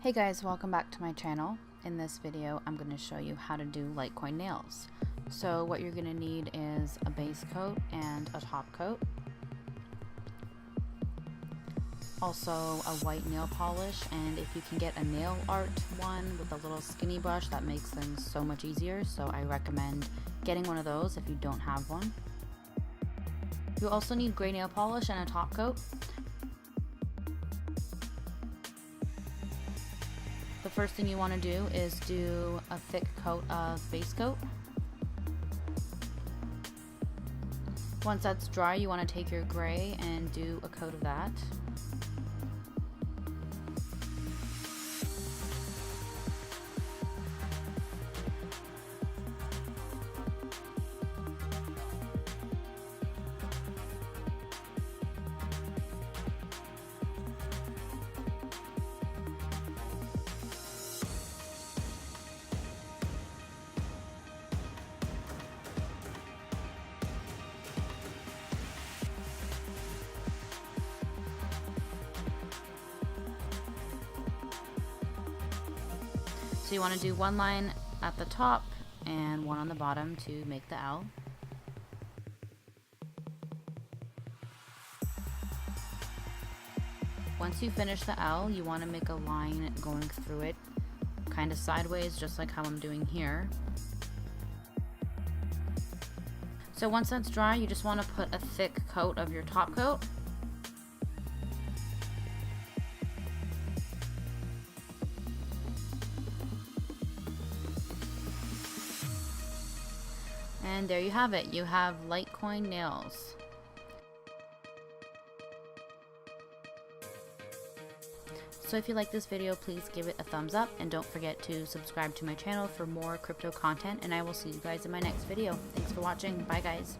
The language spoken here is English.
Hey guys, welcome back to my channel. In this video, I'm going to show you how to do Litecoin nails. So what you're going to need is a base coat and a top coat. Also a white nail polish, and if you can get a nail art one with a little skinny brush, that makes things so much easier. So I recommend getting one of those if you don't have one. You also need gray nail polish and a top coat. The first thing you want to do is do a thick coat of base coat. Once that's dry, you want to take your gray and do a coat of that. So you want to do one line at the top and one on the bottom to make the L. Once you finish the L, you want to make a line going through it kind of sideways, just like how I'm doing here. So once that's dry, you just want to put a thick coat of your top coat. And there you have it. You have Litecoin nails. So if you like this video, please give it a thumbs up and don't forget to subscribe to my channel for more crypto content, and I will see you guys in my next video. Thanks for watching. Bye guys.